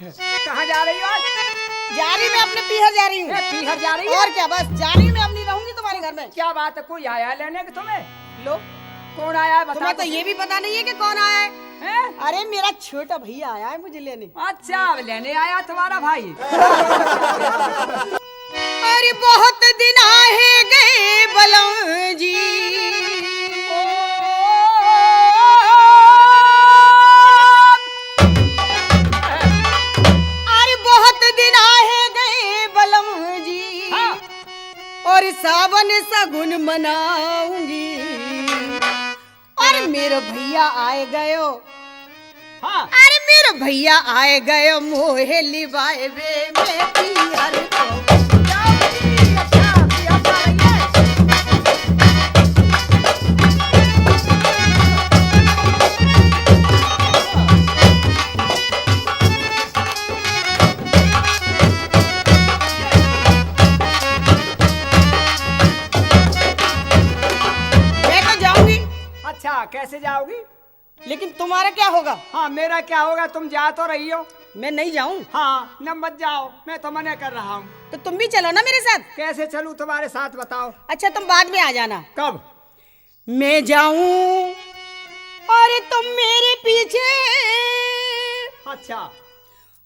कहाँ जा रही हो आज? जा रही मैं अपने पीहर जा रही हूँ। पीहर जा रही है? और क्या, बस जा रही हूँ मैं, अब नहीं रहूंगी तुम्हारे घर में। क्या बात है, कोई आया है लेने के तुम्हें? लो, कौन आया है बता। तुम्हें तो ये भी पता नहीं है कि कौन आया है? हैं? अरे मेरा छोटा भैया आया है मुझे लेने। अच्छा, अब लेने आया तुम्हारा भाई। अरे बहुत दिन आए गए बलम जी, अरे बहुत दिन आए गए बलम जी। हाँ। और सावन सगुन मनाऊंगी, और मेरे भैया आए गयो। हाँ। अरे मेरे भैया आए गयो मोहे लिवाए वे मैं पीहर को। मैं तो जाऊंगी, अच्छा, कैसे जाओगी? लेकिन तुम्हारा क्या होगा? हाँ, मेरा क्या होगा, तुम जा तो रही हो। मैं नहीं जाऊं हाँ, न मत जाओ, मैं तो मना कर रहा हूँ। तो तुम भी चलो ना मेरे साथ। कैसे चलूं तुम्हारे साथ, बताओ। अच्छा, तुम बाद में आ जाना। कब? मैं जाऊं और तुम मेरे पीछे। अच्छा,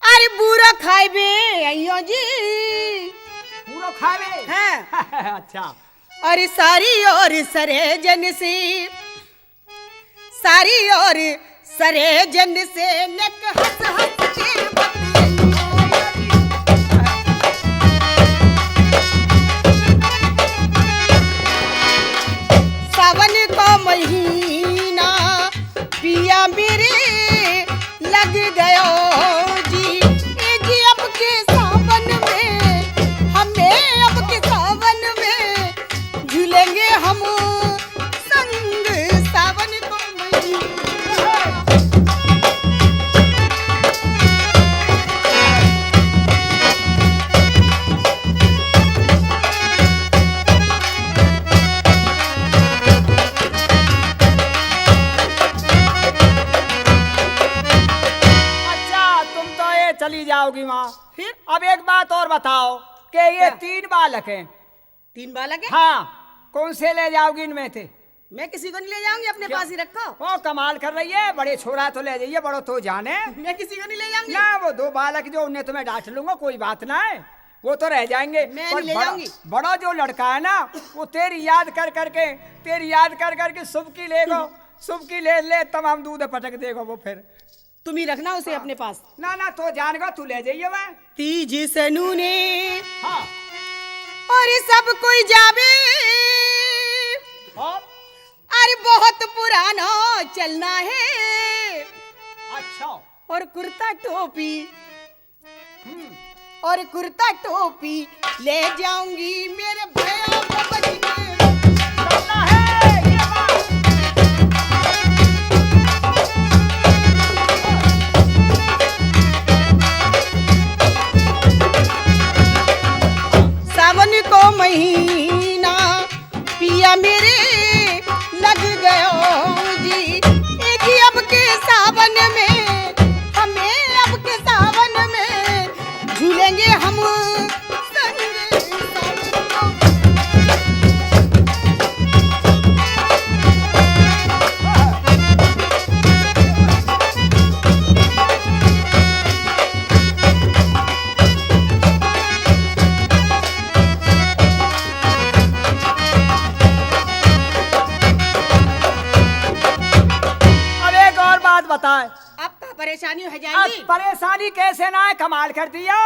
अरे बुरा खाइबे अयो जी। पूरा खावे? हाँ। अच्छा। अरे सारी और सरे जन से, सारी और सरे जन से नक हंस हंस के सावन का महीना पिया मेरे लग गयो जी। ए जी अब के सावन में, हमें अब के सावन में झूलेंगे हम संग सावन को महीना। अच्छा, तुम तो ये चली जाओगी वहाँ। फिर अब एक बात और बताओ कि ये क्या? 3 बालक हैं। 3 बालक है? हाँ, कौन से ले जाओगी इनमें थे? मैं किसी को नहीं ले जाऊंगी, अपने क्या? पास ही रखो। वो कमाल कर रही है, बड़े छोरा तो ले जाइए, बड़ो तो जाने। मैं किसी को नहीं ले जाऊंगी। ना, वो 2 बालक जो उन्हें तो मैं डांट लूंगा, कोई बात ना है, वो तो रह जाएंगे। मैं पर नहीं ले बड़ा- जाऊंगी। बड़ा जो लड़का है ना, वो तेरी याद कर करके शुभ की लेगो, शुभ की ले तमाम दूध पटक देगो वो फिर। तुम ही रखना उसे अपने पास। ना ना, तो जान तू ले जाइए वह। तीज सनू ने हाँ। और सब कोई जावे। और अरे बहुत पुराना चलना है, अच्छा। और कुर्ता टोपी, हम्म। और कुर्ता टोपी ले जाऊंगी मेरे भैया को बजने। चलना है ये बात। सावन को महीना पिया मेरे लग गयो जी। ए जी अब के सावन में, हमें अब के सावन में झूलेंगे हम संग सावन को। अब एक और बात बताए। अब का परेशानी हो अब जाएगी। परेशानी कैसे ना है, कमाल कर दिया।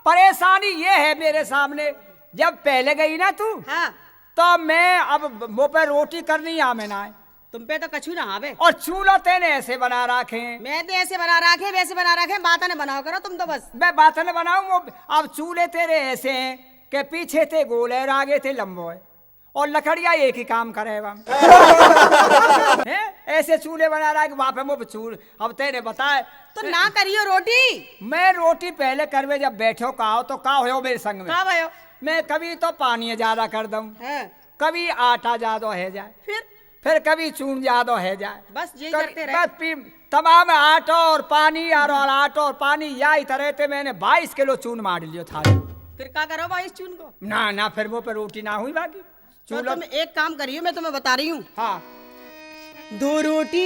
परेशानी ये है मेरे सामने, जब पहले गई ना तू, हाँ, तो मैं अब मुँह पे रोटी करनी आमे ना है, तुम पे तो कछु ना आवे। और चूल्हा तेने ऐसे बना रखे हैं। मैं तो ऐसे बना रखे, वैसे बना रखे, बात न बनाओ करो तुम तो बस। मैं बात न बनाऊं, वो अब चूल्हे तेरे ऐसे हैं कि पीछे थे गोल है और आगे थे लंबो है, और लकड़िया एक ही काम करे ऐसे चूल्हे बना रहा है कि वहां पे मुँह चूल। अब तेने बताए तो ना करियो रोटी। मैं रोटी पहले करवे जब बैठो कहो तो का हो मेरे संग में। का भयो? मैं कभी तो पानी ज्यादा कर दूं, हाँ, कभी आटा ज्यादा है जाए, फिर फिर कभी चून ज्यादा है जाए, बस यही कभी- करते रहे। बस तमाम आटा और पानी और आटा और पानी या तरह थे मैंने 22 किलो चून मार लियो था। फिर क्या करो भाई इस चून को? ना फिर वो पे रोटी ना हुई बाकी तो चूल्हा। तुम एक काम करियो, मैं तुम्हें बता रही हूँ। हाँ 2 रोटी।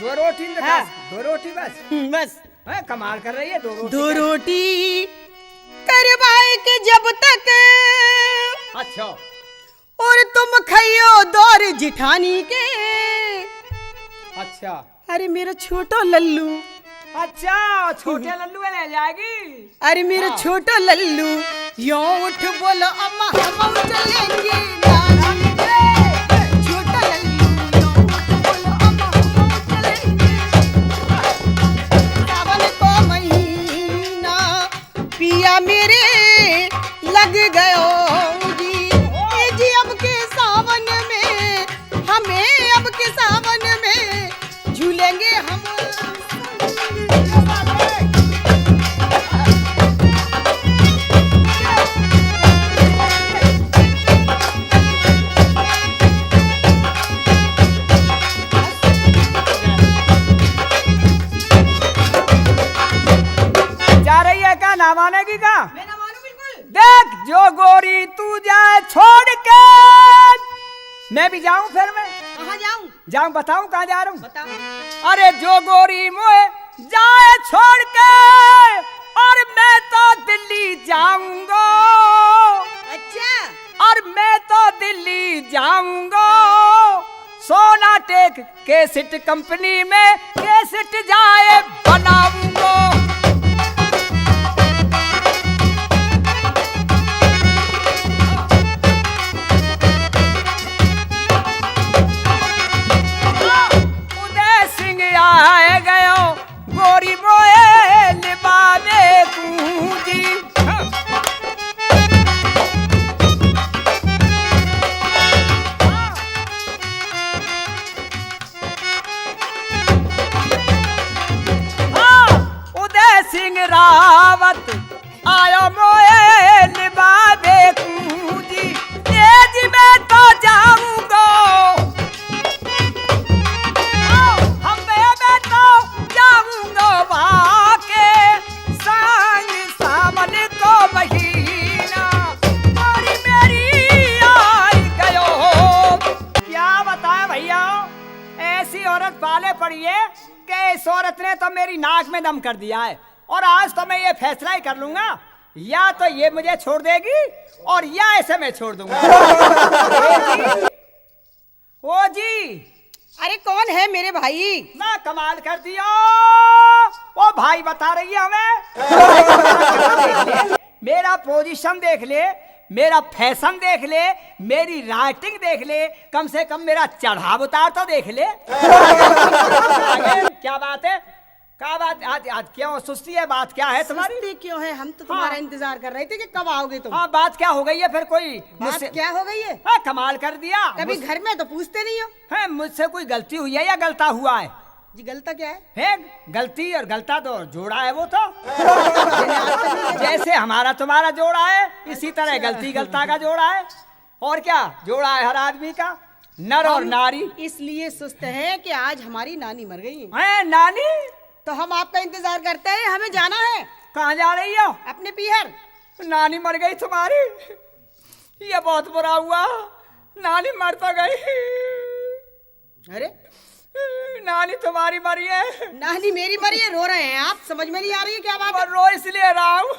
2 रोटी हाँ। 2 रोटी बस। बस है कमाल कर रही है 2 रोटी। 2 रोटी करवाए के जब तक अच्छा और तुम खइयो दौर जिठानी के। अच्छा अरे मेरा छोटा लल्लू, अच्छा छोटे लल्लू ले जाएगी। अरे मेरा हाँ। छोटा लल्लू यो उठ बोलो अम्मा हम चलेंगे नानी के। छोटा लल्लू यो उठ बोलो अम्मा हम चलेंगे। सावन को महीना पिया मेरे लग गयो जी। ए जी अब के सावन में हमें, अब के सावन में झूलेंगे हम। जा रही है क्या ना मानेगी क्या? मैं ना मानूं बिल्कुल। देख जो गोरी तू जाए छोड़ के मैं भी जाऊं। फिर मैं कहाँ जाऊं? जाऊं बताऊं कहाँ जा रहा हूं? बताओ। अरे जो गोरी मोए जाए छोड़ के और मैं तो दिल्ली जाऊंगा। अच्छा और मैं तो दिल्ली जाऊंगा। सोनाटेक कैसेट कंपनी में कैसेट जाए बनाऊंगा। उदय सिंह आए गयो गोरी मोए लिबावे कूंजी। उदय सिंह रावत आयो मोए लिबावे कूंजी। तेज में तो जाऊंगा। हम मैं तो जाऊंगा वाके संग सावन को महीना। गोरी मेरी आई गयो। क्या बताए भैया, ऐसी औरत पाले पड़ी है कि इस औरत ने तो मेरी नाक में दम कर दिया है। और आज तो मैं ये फैसला ही कर लूंगा, या तो ये मुझे छोड़ देगी और या ऐसे मैं छोड़ दूंगा। ओ जी अरे कौन है मेरे भाई? ना कमाल कर दिया। ओ भाई बता रही है हमें। मेरा पोजीशन देख ले, मेरा फैशन देख ले, मेरी राइटिंग देख ले, कम से कम मेरा चढ़ाव उतार तो देख ले। क्या बात है? क्या बात आज क्यों सुस्ती है? बात क्या है तुम्हारी? सुस्ती क्यों है? हम तो तुम्हारा इंतजार कर रहे थे कि कब आओगे तुम। हाँ बात क्या हो गई है फिर? कोई बात मुझसे क्या हो गई है? हाँ, कमाल कर दिया। कभी घर में तो पूछते नहीं हो। है मुझसे कोई गलती हुई है या गलता हुआ है? जी गलता क्या है? है गलती और गलता तो जोड़ा है वो तो। जैसे हमारा तुम्हारा जोड़ा है इसी तरह गलती गलता का जोड़ा है। और क्या जोड़ा है हर आदमी का, नर और नारी। इसलिए सुस्त है कि आज हमारी नानी मर गई है। है नानी? तो हम आपका इंतजार करते हैं, हमें जाना है कहाँ जा रही हो? अपने पीहर। नानी मर गई तुम्हारी? ये बहुत बुरा हुआ, नानी मर तो गई। अरे नानी तुम्हारी मरी है। नानी मेरी मरी है, रो रहे हैं आप, समझ में नहीं आ रही है क्या बात है? और रो इसलिए रहा हूँ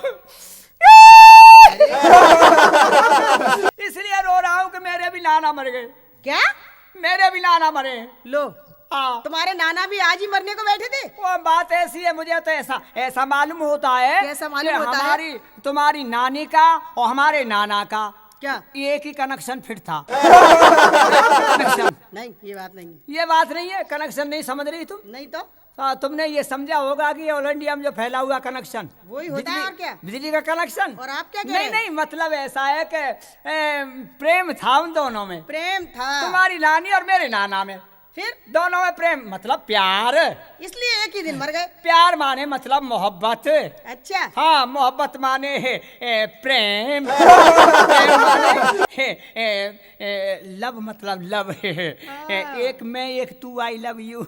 इसलिए रो रहा हूँ कि मेरे भी नाना मर गए। क्या? मेरे भी नाना मरे। लो हाँ तुम्हारे नाना भी आज ही मरने को बैठे थे। वो बात ऐसी है, मुझे तो ऐसा मालूम होता है कैसा मालूम कि होता है? हमारी तुम्हारी नानी का और हमारे नाना का क्या? एक ही कनेक्शन फिट था। कनेक्शन नहीं ये बात नहीं है। ये बात नहीं है, कनेक्शन नहीं समझ रही तुम? नहीं तो तुमने ये समझा होगा कि ऑल इंडिया में जो फैला हुआ कनेक्शन वही होता है और क्या? बिजली का कनेक्शन। और आप क्या कह नहीं रहे हैं? नहीं, मतलब ऐसा है कि प्रेम था उन दोनों में, प्रेम था तुम्हारी नानी और मेरे नाना में। फिर दोनों में प्रेम मतलब प्यार। इसलिए एक ही दिन मर गए। प्यार माने मतलब मोहब्बत। अच्छा हाँ मोहब्बत माने प्रेम। प्रेम माने लव मतलब लव। एक मैं एक तू, आई लव यू।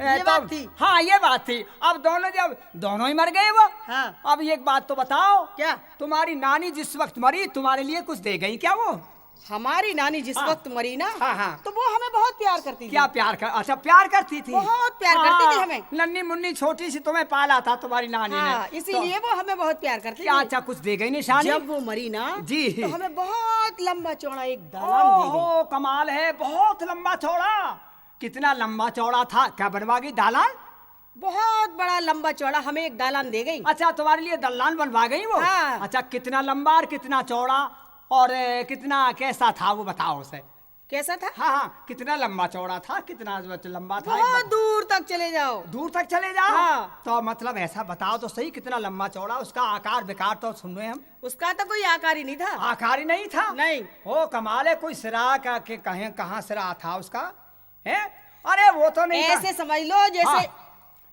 ये बात थी। हाँ ये बात थी। अब दोनों जब दोनों ही मर गए वो। हाँ। अब एक बात तो बताओ, क्या? तुम्हारी नानी जिस वक्त मरी तुम्हारे लिए कुछ दे गई क्या वो? हमारी नानी जिस हाँ। वक्त मरी ना, हाँ, हाँ। तो वो हमें बहुत प्यार करती थी। क्या प्यार कर? अच्छा प्यार करती थी। बहुत प्यार करती थी हमें। नन्ही मुन्नी छोटी सी तुम्हें पाला था तुम्हारी नानी हाँ, ने। इसीलिए वो हमें बहुत प्यार करती क्या थी। अच्छा कुछ दे गई निशानी? जब वो मरी ना जी। तो हमें बहुत लंबा चौड़ा एक दालान दे गई। ओहो कमाल है, बहुत लंबा चौड़ा। कितना लंबा चौड़ा था? क्या बनवा गई? दालान? बहुत बड़ा लंबा चौड़ा हमें एक दालान दे गई। अच्छा तुम्हारे लिए दलान बनवा गई वो? हाँ। अच्छा कितना लंबा और कितना चौड़ा और कितना कैसा था वो बताओ उसे। कैसा था? हाँ हाँ कितना लंबा चौड़ा था, कितना लंबा था? बहुत दूर तक चले जाओ। दूर तक चले जाओ। हाँ। तो मतलब ऐसा बताओ तो सही, कितना लंबा चौड़ा, उसका आकार बेकार तो सुन रहे हम। उसका तो कोई आकार ही नहीं था। आकार ही नहीं था? नहीं। ओ कमाल है, कोई सिरा का के कहें कहाँ सिरा था उसका है? अरे वो तो नहीं था। ऐसे समझ लो जैसे हाँ,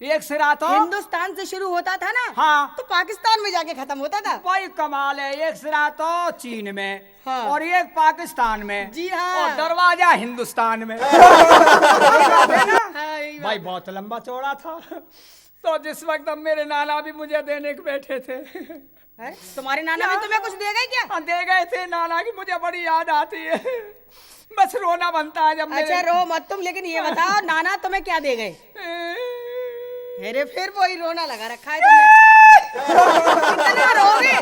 एक सिरा तो हिंदुस्तान से शुरू होता था ना, हाँ तो पाकिस्तान में जाके खत्म होता था। भाई कमाल है, एक सिरा तो चीन में हाँ। और एक पाकिस्तान में। जी हाँ। और दरवाजा हिंदुस्तान में। हाँ, यही भाई बात। बहुत लंबा चौड़ा था। तो जिस वक्त अब मेरे नाना भी मुझे देने के बैठे थे। है? तुम्हारे नाना भी तुम्हें कुछ दे गए क्या? हाँ, दे गए थे नाना की, मुझे बड़ी याद आती है। बस रोना बनता है जब अच्छा रो मत तुम, लेकिन ये बताओ नाना तुम्हें क्या दे गए? अरे फिर वही रोना लगा रखा है तुमने। कितना रोगे?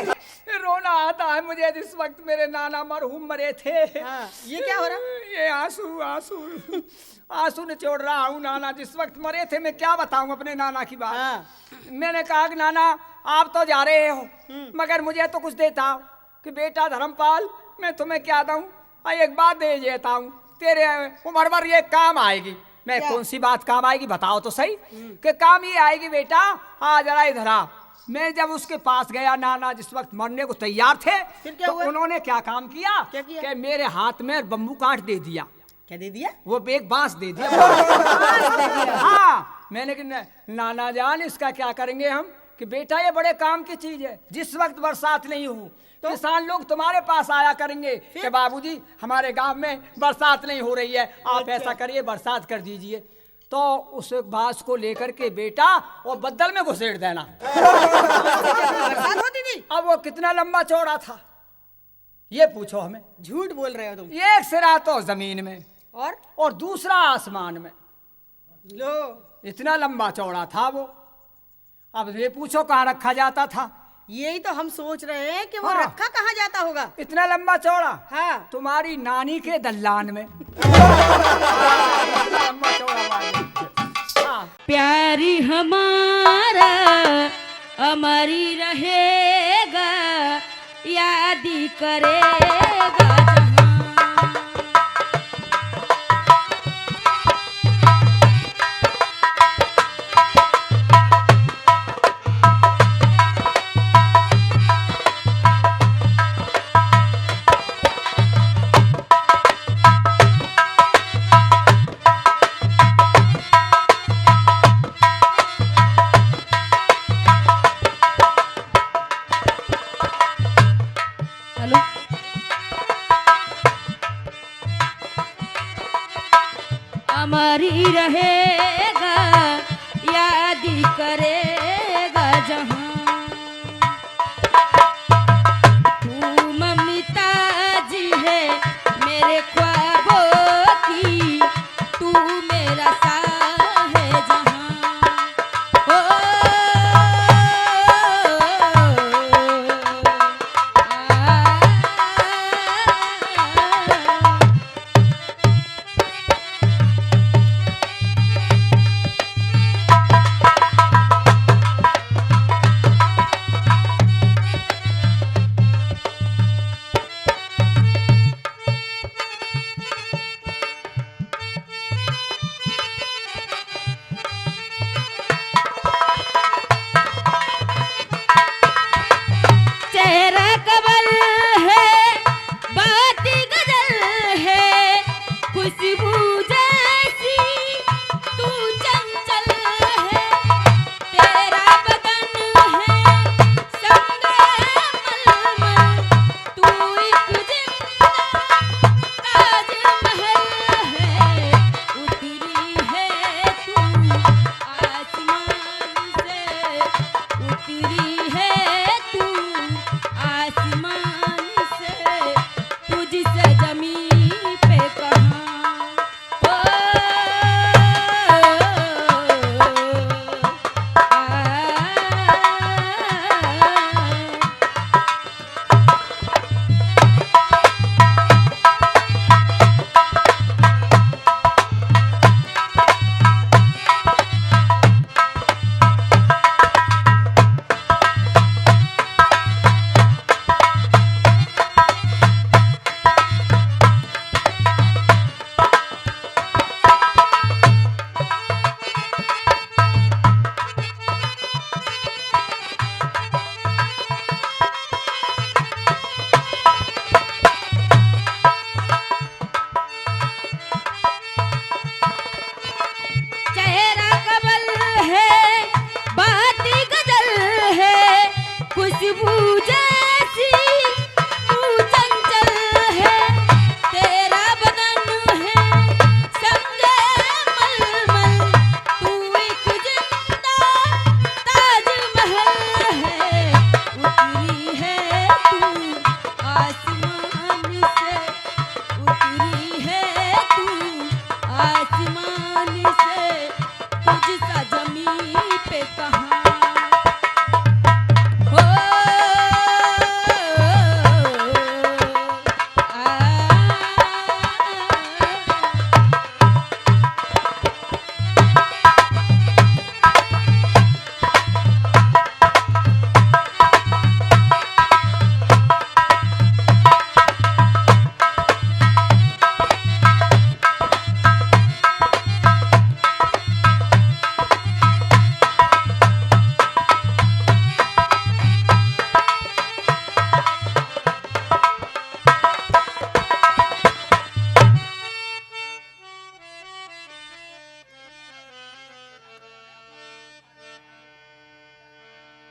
रोना आता है मुझे जिस वक्त मेरे नाना मरहूम मरे थे। हाँ, ये क्या हो रहा? ये आंसू आंसू आंसू निचोड़ रहा हूँ। नाना जिस वक्त मरे थे, मैं क्या बताऊं अपने नाना की बात। हाँ। मैंने कहा कि नाना आप तो जा रहे हो, मगर मुझे तो कुछ देता हो कि बेटा धर्मपाल मैं तुम्हें क्या दूं, एक बात दे देता हूँ, तेरे उम्र भर ये काम आएगी। मैं क्या? कौन सी बात काम आएगी बताओ तो सही। कि काम ये आएगी बेटा, हाँ जरा इधर आ। मैं जब उसके पास गया, नाना जिस वक्त मरने को तैयार थे, फिर क्या तो हुआ? उन्होंने क्या काम किया? क्या किया? कि मेरे हाथ में बम्बू काट दे दिया। क्या दे दिया? वो एक बांस दे दिया। बांस दे दिया। हाँ मैंने कि नाना जान इसका क्या करेंगे हम? कि बेटा ये बड़े काम की चीज है, जिस वक्त बरसात नहीं हो तो किसान लोग तुम्हारे पास आया करेंगे कि बाबूजी हमारे गांव में बरसात नहीं हो रही है, आप ऐसा करिए बरसात कर दीजिए। तो उस बांस को लेकर के बेटा वो बद्दल में घुसेड़ देना। बरसात होती थी? अब वो कितना लंबा चौड़ा था ये पूछो हमें। झूठ बोल रहे हो तुम। एक सिरा तो जमीन में और दूसरा आसमान में। लो इतना लंबा चौड़ा था वो। अब ये पूछो कहाँ रखा जाता था? यही तो हम सोच रहे हैं कि वो हाँ। रखा कहाँ जाता होगा। इतना लंबा चौड़ा? हाँ। तुम्हारी नानी के दल्लान में। लंबा चौड़ा वाली। हाँ। प्यारी हमारा अमरी रहेगा, यादी करेगा जहां। हेलो अमरी रहेगा, यादी करेगा जहां। तू ममता जी है मेरे ख्वाबों की, तू मेरा साह है जहां। ओ चेहरा कमल है, बात गजल है, खुशबू जैसी तू चंचल है। तेरा बदन है संगमरमर, तू एक जिंदा ताजमहल है। उतरी है तू है